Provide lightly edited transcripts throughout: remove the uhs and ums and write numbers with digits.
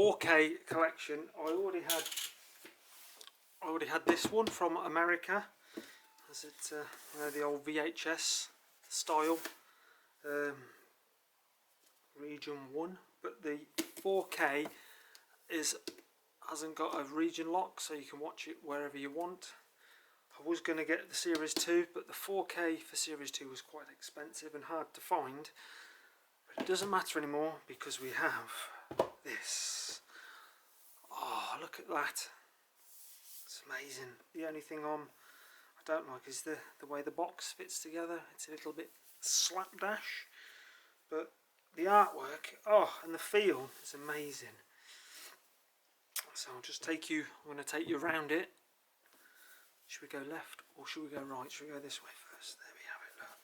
4K collection. I already had this one from America, as it's the old VHS style, region 1, but the 4K hasn't got a region lock, so you can watch it wherever you want. I was going to get the Series 2, but the 4K for Series 2 was quite expensive and hard to find. But it doesn't matter anymore because we have this. Oh, look at that. It's amazing. The only thing I don't like is the way the box fits together. It's a little bit slapdash, but the artwork, oh, and the feel is amazing. So I'll just I'm going to take you around it. Should we go left or should we go right? Should we go this way first? There we have it, look.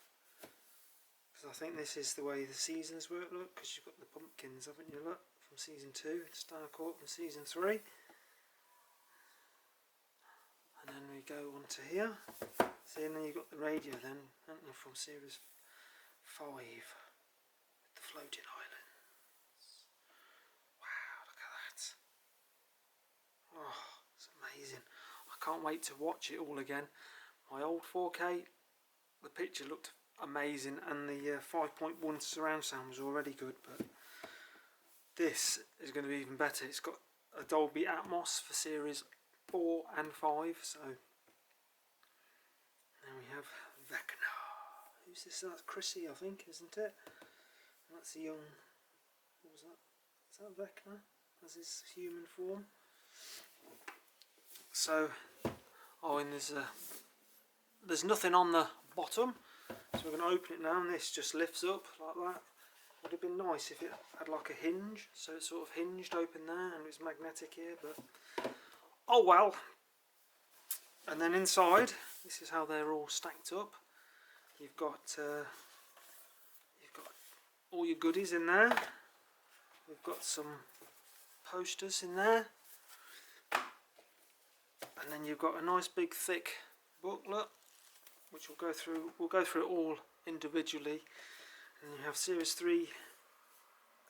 Because I think this is the way the seasons work, look, because you've got the pumpkins, haven't you, look, from season 2, Star Court from season 3. And then we go on to here. See, and then you've got the radio then, haven't you, from series 5, with the floating islands. Wow, look at that. Oh, it's amazing. I can't wait to watch it all again. My old 4K, the picture looked amazing, and the 5.1 surround sound was already good, but this is going to be even better. It's got a Dolby Atmos for series 4 and 5, so then we have Vecna. Who's this? That's Chrissy, I think, isn't it? That's the young, what was that? Is that Vecna? That's his human form. So, oh, and there's nothing on the bottom, so we're going to open it now, and this just lifts up like that. Would have been nice if it had like a hinge, so it's sort of hinged open there, and it's magnetic here, but oh well. And then inside, this is how they're all stacked up. You've got all your goodies in there. We've got some posters in there. And then you've got a nice big thick booklet, which we'll go through. We'll go through it all individually. And you have series 3.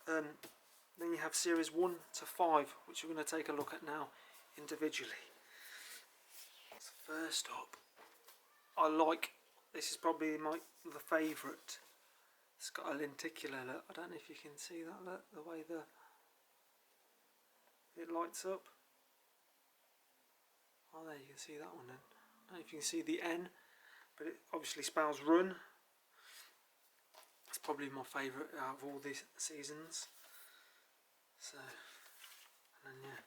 Then you have series 1 to 5, which we're going to take a look at now individually. So first up, I like. This is probably the favourite. It's got a lenticular look. I don't know if you can see that look, the way it lights up. Oh, there you can see that one then. I don't know if you can see the N, but it obviously spells run. It's probably my favourite out of all these seasons. So, and then yeah,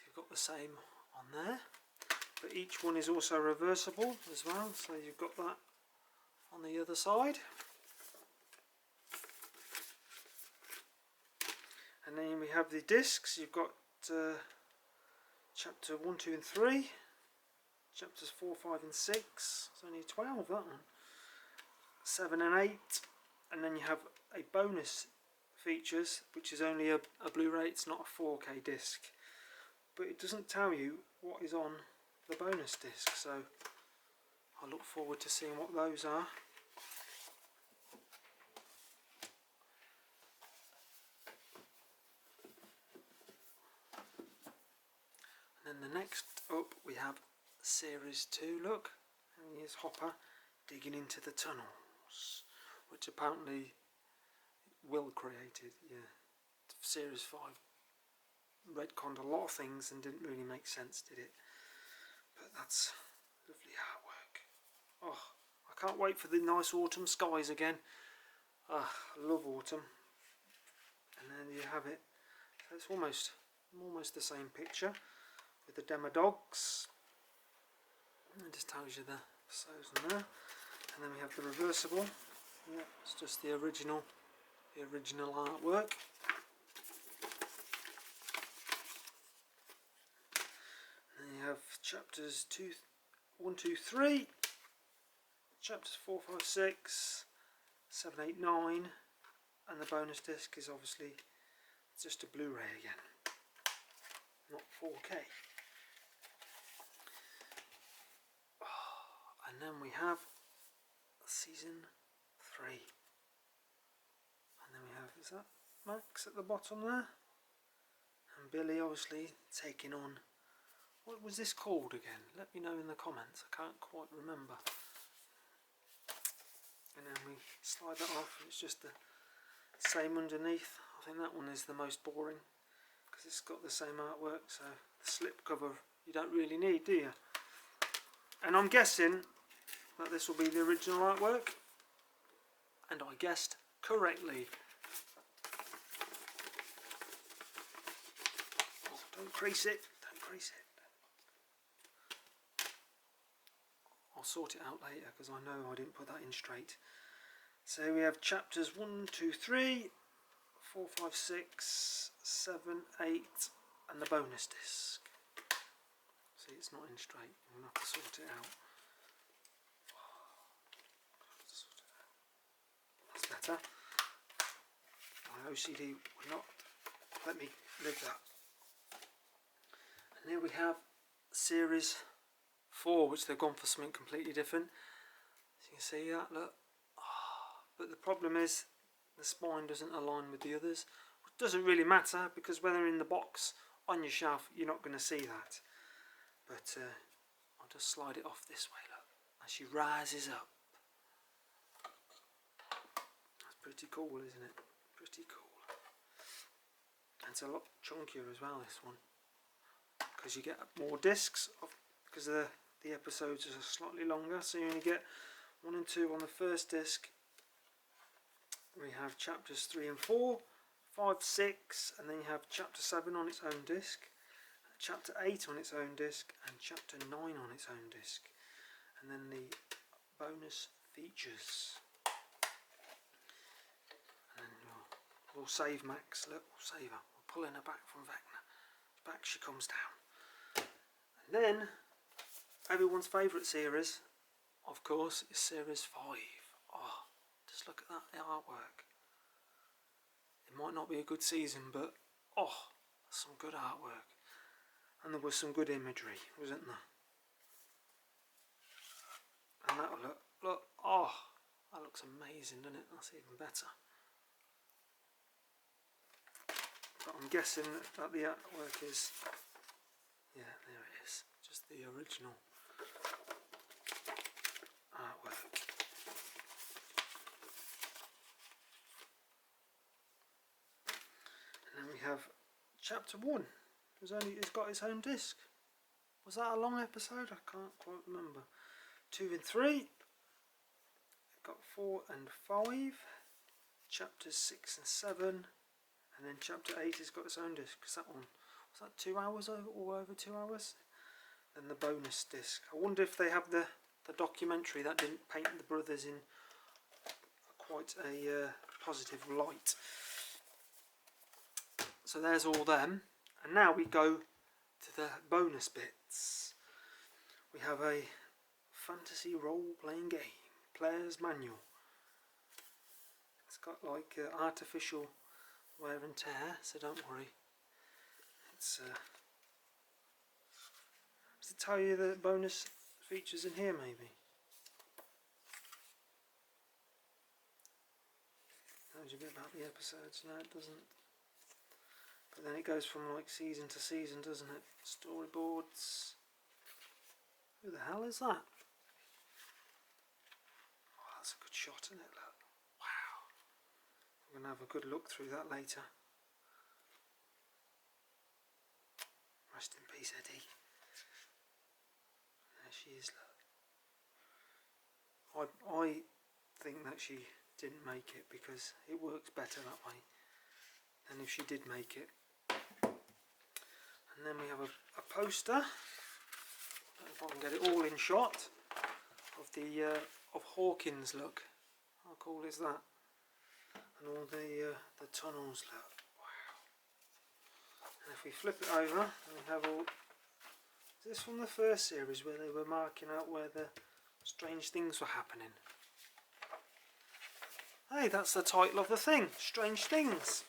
you've got the same on there. But each one is also reversible as well, so you've got that on the other side. And then we have the discs. You've got chapter 1, 2 and 3, chapters 4, 5 and 6, it's only 12 that one, 7 and 8, and then you have a bonus features, which is only a Blu-ray, it's not a 4K disc, but it doesn't tell you what is on the bonus disc, so I look forward to seeing what those are. And then the next up we have series 2, look, and here's Hopper digging into the tunnels, which apparently Will created, yeah. Series 5 retconned a lot of things and didn't really make sense, did it? But that's lovely artwork. Oh, I can't wait for the nice autumn skies again. Ah, I love autumn. And then you have it. So it's almost the same picture with the demo dogs. It just tells you the so's in there. And then we have the reversible. Yeah, it's just the original artwork. And then you have chapters 1, 2, 3, chapters 4, 5, 6, 7, 8, 9, and the bonus disc is obviously just a Blu-ray again, not 4K. And then we have season 3. And then we have, is that Max at the bottom there? And Billy obviously taking on, what was this called again? Let me know in the comments, I can't quite remember. And then we slide that off, and it's just the same underneath. I think that one is the most boring because it's got the same artwork, so the slip cover you don't really need, do you? And I'm guessing that this will be the original artwork, and I guessed correctly. Oh, don't crease it, don't crease it. I'll sort it out later because I know I didn't put that in straight. So we have chapters 1, 2, 3, 4, 5, 6, 7, 8 and the bonus disc. See, it's not in straight, I'm going to have to sort it out. That's better. My OCD would not let me live that. And here we have series 4, which they've gone for something completely different. So you can see that, look. But the problem is the spine doesn't align with the others. It doesn't really matter because when they're in the box on your shelf you're not going to see that. But I'll just slide it off this way, look, as she rises up. That's pretty cool, isn't it? Pretty cool. And it's a lot chunkier as well, this one, because you get more discs because the episodes are slightly longer, so you only get 1 and 2 on the first disc. We have chapters 3 and 4, 5, 6, and then you have chapter 7 on its own disc, chapter 8 on its own disc, and chapter 9 on its own disc, and then the bonus features. And then we'll save Max, look, we'll save her, we're pulling her back from Vecna, back she comes down. And then everyone's favourite series, of course, is series 5. Oh, just look at that artwork. It might not be a good season, but oh, some good artwork. And there was some good imagery, wasn't there? And that look, oh, that looks amazing, doesn't it? That's even better. But I'm guessing that the artwork is, yeah, there it is, just the original artwork. And then we have chapter 1. It's got its own disc. Was that a long episode? I can't quite remember. 2 and 3. Got 4 and 5. Chapters 6 and 7. And then chapter 8 has got its own disc. Because that one, was that 2 hours or over 2 hours? Then the bonus disc. I wonder if they have the documentary that didn't paint the brothers in quite a positive light. So there's all them. And now we go to the bonus bits. We have a fantasy role-playing game, player's manual. It's got like artificial wear and tear, so don't worry. It's does it tell you the bonus features in here maybe? Tells you a bit about the episodes. No, it doesn't. But then it goes from like season to season, doesn't it? Storyboards. Who the hell is that? Oh, that's a good shot, isn't it? Look. Wow. I'm going to have a good look through that later. Rest in peace, Eddie. There she is, look. I think that she didn't make it because it works better that way than if she did make it. And then we have a poster. I don't know if I can get it all in shot of the of Hawkins. Look, how cool is that? And all the tunnels. Look, wow. And if we flip it over, we have all. Is this from the first series where they were marking out where the strange things were happening? Hey, that's the title of the thing, Strange Things.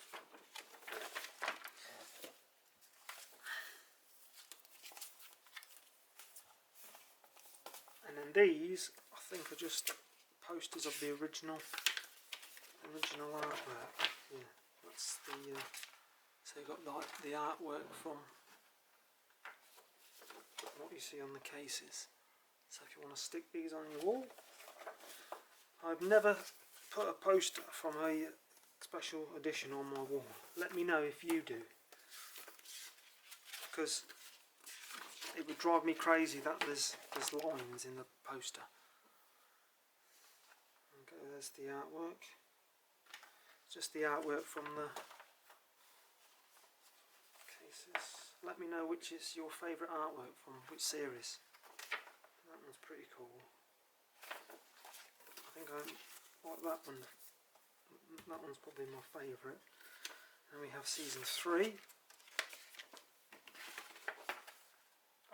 And then these, I think, are just posters of the original artwork. Yeah, that's the So you've got like the artwork from what you see on the cases. So if you want to stick these on your wall, I've never put a poster from a special edition on my wall. Let me know if you do, because it would drive me crazy that there's lines in the poster. Okay, there's the artwork. Just the artwork from the cases. Let me know which is your favourite artwork from which series. That one's pretty cool. I think I like that one. That one's probably my favourite. And we have season 3.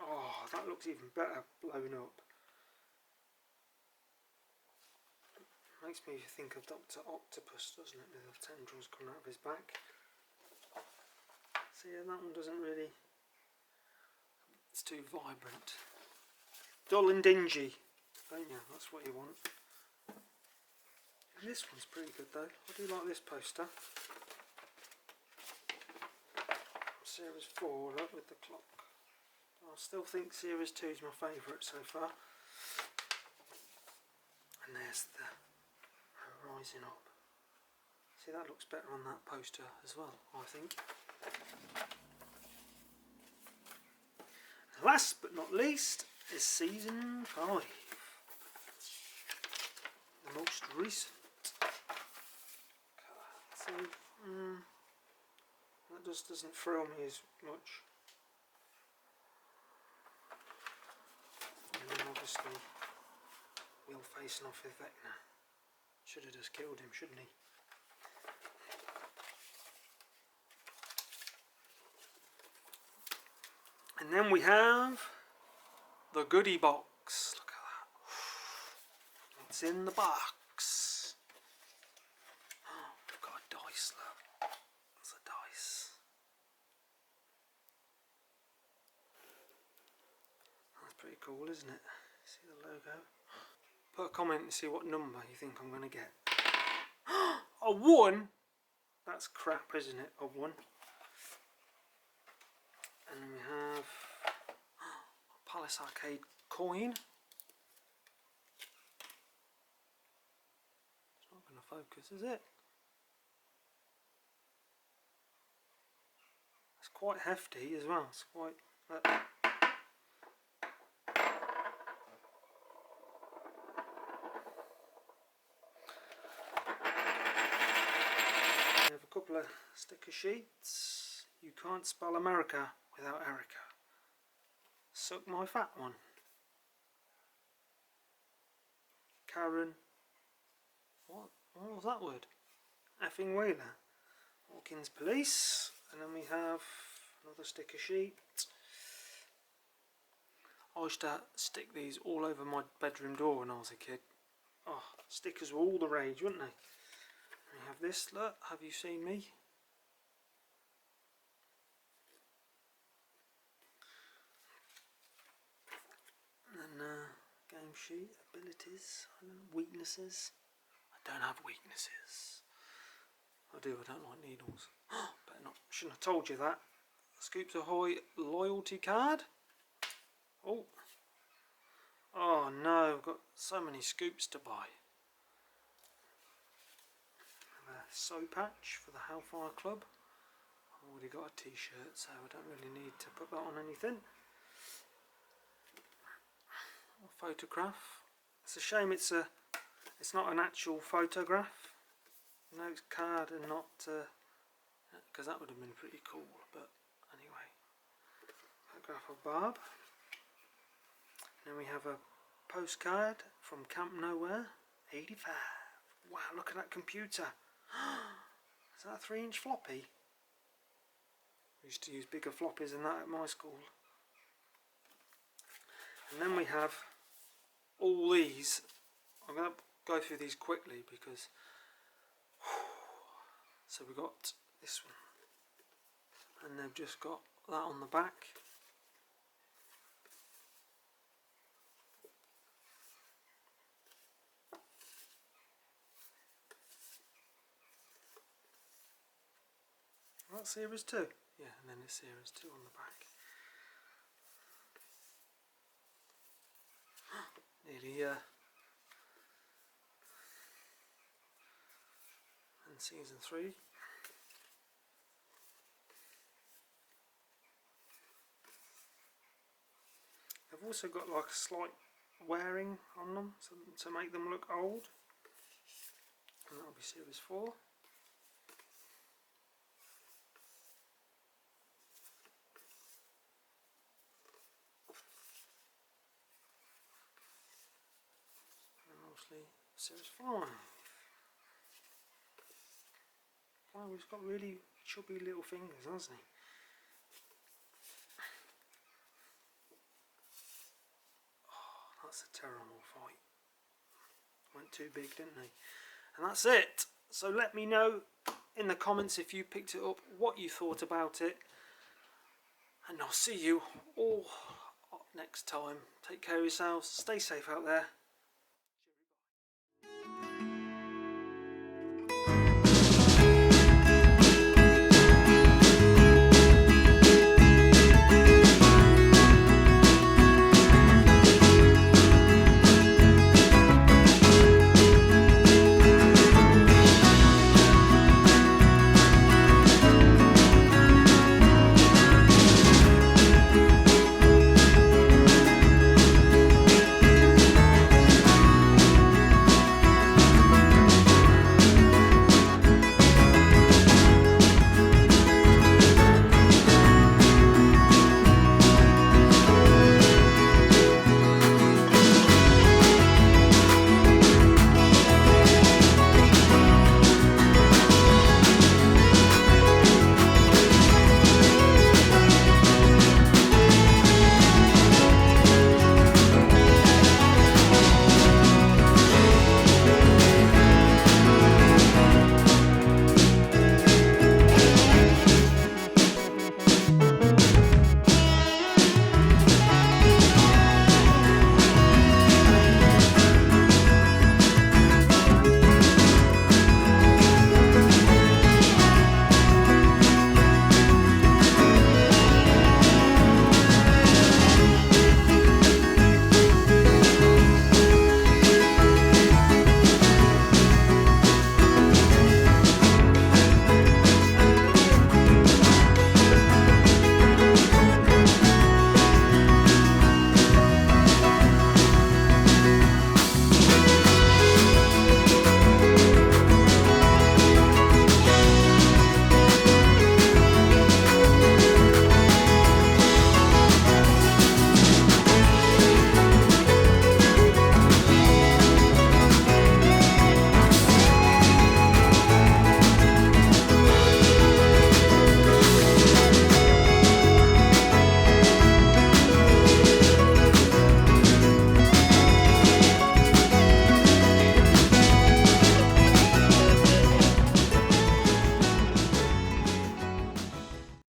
Oh, that looks even better blown up. Makes me think of Dr. Octopus, doesn't it, with the tendrils coming out of his back. So yeah, that one doesn't really, it's too vibrant. Dull and dingy, don't you? That's what you want. And this one's pretty good though. I do like this poster. Series 4, look, with the clock. I still think Series 2 is my favourite so far. And there's the rising up. See, that looks better on that poster as well, I think. Last but not least is season 5. The most recent. So, that just doesn't thrill me as much. And then obviously Will facing off with Vecna. Should have just killed him, shouldn't he? And then we have the goodie box. Look at that. What's in the box? Oh, we've got a dice, look. That's a dice. That's pretty cool, isn't it? See the logo? Put a comment and see what number you think I'm going to get. A 1? That's crap, isn't it? A 1. And then we have a Palace Arcade coin. It's not going to focus, is it? It's quite hefty as well. It's quite... We have a couple of sticker sheets. You can't spell America without Erica. Suck my fat one. Karen. What was that word? Effing Wheeler. Hawkins Police. And then we have another sticker sheet. I used to stick these all over my bedroom door when I was a kid. Oh, stickers were all the rage, weren't they? We have this, look, Have You Seen Me? And then game sheet, abilities, weaknesses. I don't have weaknesses. I do, I don't like needles. Better not, shouldn't have told you that. Scoops Ahoy loyalty card. Oh no, I've got so many scoops to buy. A sew patch for the Hellfire Club. I've already got a t-shirt, so I don't really need to put that on anything. A photograph. It's a shame it's not an actual photograph. No, it's card and not because that would have been pretty cool. But anyway, photograph of Barb. Then we have a postcard from Camp Nowhere, 85. Wow, look at that computer. Is that a 3-inch floppy? We used to use bigger floppies than that at my school. And then we have all these. I'm going to go through these quickly because... So we've got this one. And they've just got that on the back. That's Series 2. Yeah, and then it's Series 2 on the back. Nearly and Season 3. They've also got like a slight wearing on them to make them look old. And that'll be Series 4. And obviously Series 5. Wow, he's got really chubby little fingers, hasn't he? Oh, that's a terrible fight. Went too big, didn't he? And that's it. So let me know in the comments if you picked it up, what you thought about it. And I'll see you all next time. Take care of yourselves. Stay safe out there.